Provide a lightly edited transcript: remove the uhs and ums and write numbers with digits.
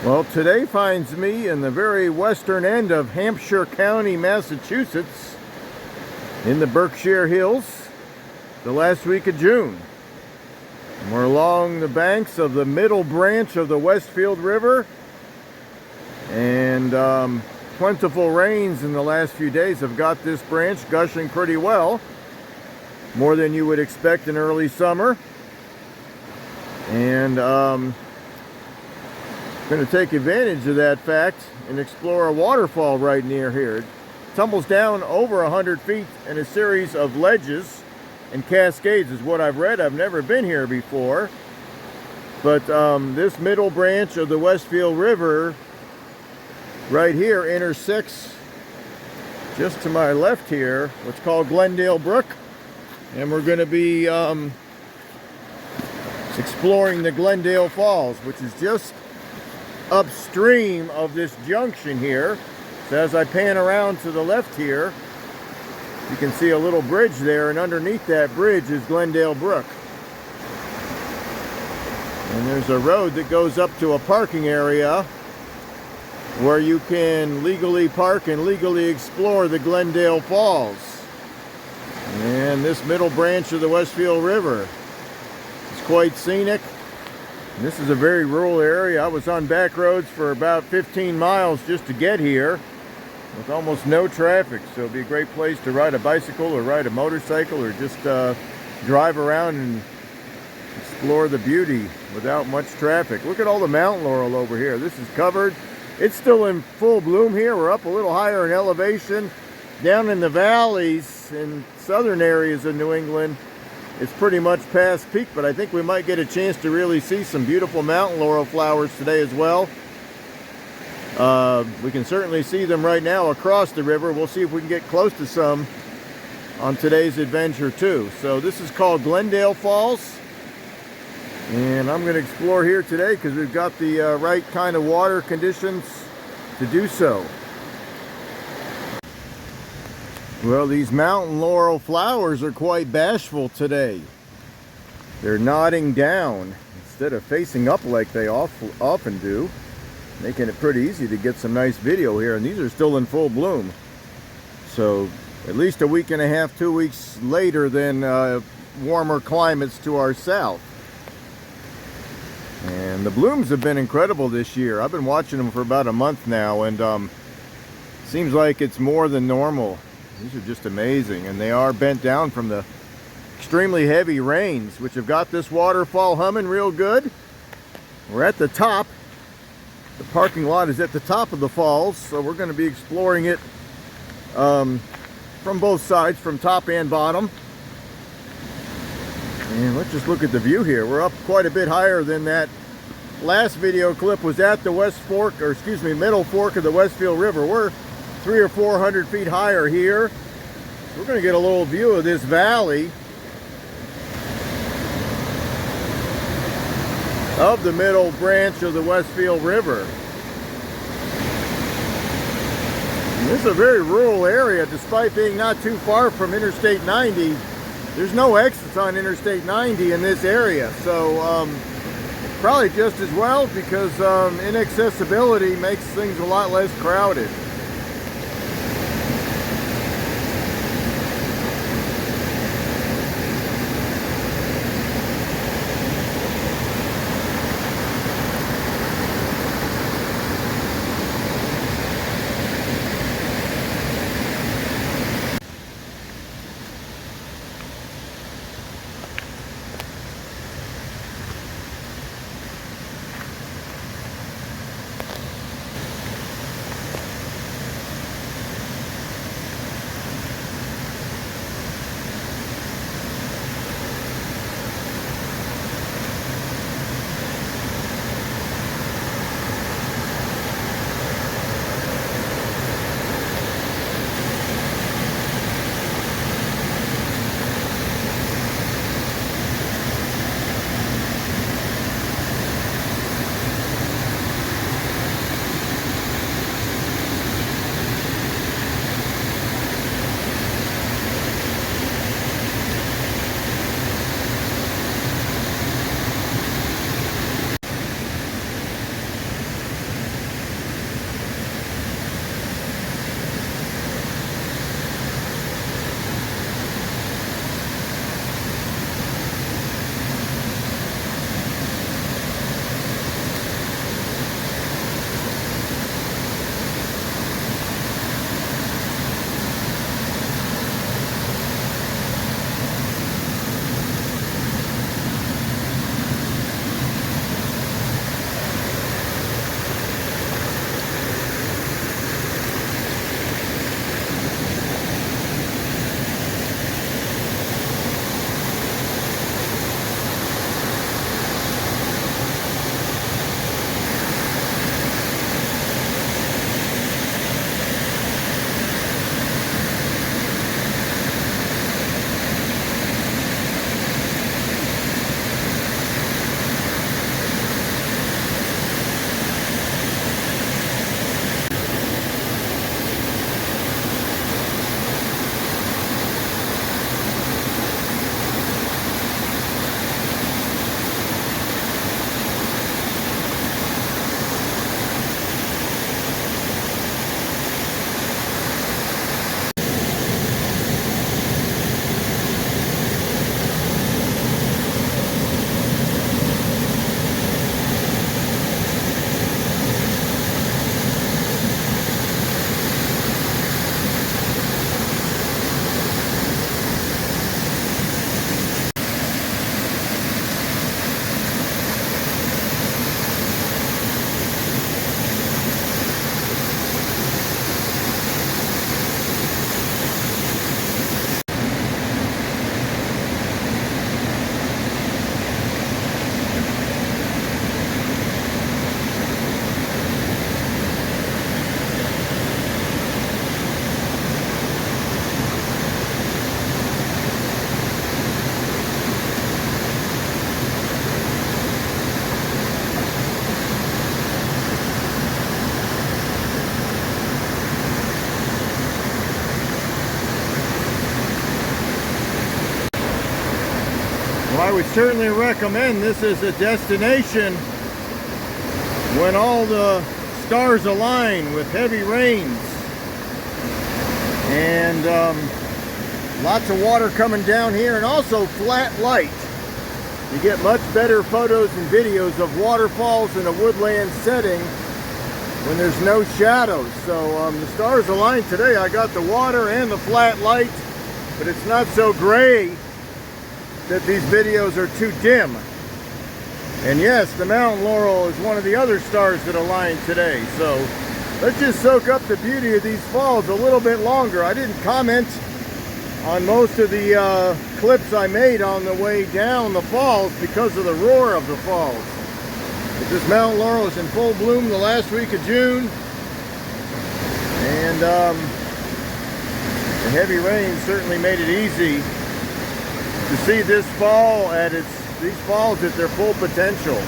Well, today finds me in the very western end of Hampshire County, Massachusetts, in the Berkshire Hills, the last week of June. And we're along the banks of the middle branch of the Westfield River, and plentiful rains in the last few days have got this branch gushing pretty well, more than you would expect in early summer. And going to take advantage of that fact and explore a waterfall right near here. It tumbles down over 100 feet in a series of ledges and cascades is what I've read. I've never been here before, but this middle branch of the Westfield River right here intersects just to my left here what's called Glendale Brook, and we're going to be exploring the Glendale Falls, which is just upstream of this junction here. So as I pan around to the left here, you can see a little bridge there, and underneath that bridge is Glendale Brook. And there's a road that goes up to a parking area where you can legally park and legally explore the Glendale Falls. And this middle branch of the Westfield River is quite scenic. And this is a very rural area. I was on back roads for about 15 miles just to get here with almost no traffic. So it'll be a great place to ride a bicycle or ride a motorcycle or just drive around and explore the beauty without much traffic. Look at all the mountain laurel over here. This is covered. It's still in full bloom here. We're up a little higher in elevation. Down in the valleys in southern areas of New England, it's pretty much past peak, but I think we might get a chance to really see some beautiful mountain laurel flowers today as well. We can certainly see them right now across the river. We'll see if we can get close to some on today's adventure too. So this is called Glendale Falls, and I'm going to explore here today because we've got the right kind of water conditions to do so. Well, these mountain laurel flowers are quite bashful today. They're nodding down instead of facing up like they often do, making it pretty easy to get some nice video here. And these are still in full bloom. So at least a week and a half, 2 weeks later than warmer climates to our south. And the blooms have been incredible this year. I've been watching them for about a month now, and seems like it's more than normal. These are just amazing, and they are bent down from the extremely heavy rains, which have got this waterfall humming real good. We're at the top. The parking lot is at the top of the falls, so we're going to be exploring it from both sides, from top and bottom. And let's just look at the view here. We're up quite a bit higher than that last video clip was at the middle fork of the Westfield River. We're 300 or 400 feet higher here. We're going to get a little view of this valley of the middle branch of the Westfield River. And this is a very rural area, despite being not too far from Interstate 90. There's no exits on Interstate 90 in this area, so probably just as well, because inaccessibility makes things a lot less crowded. would certainly recommend this as a destination when all the stars align with heavy rains. And lots of water coming down here, and also flat light. You get much better photos and videos of waterfalls in a woodland setting when there's no shadows. So the stars align today. I got the water and the flat light, but it's not so gray that these videos are too dim. And yes, the mountain laurel is one of the other stars that align today. So let's just soak up the beauty of these falls a little bit longer. I didn't comment on most of the clips I made on the way down the falls because of the roar of the falls. But this mountain laurel is in full bloom the last week of June, and the heavy rain certainly made it easy to see this fall at these falls at their full potential.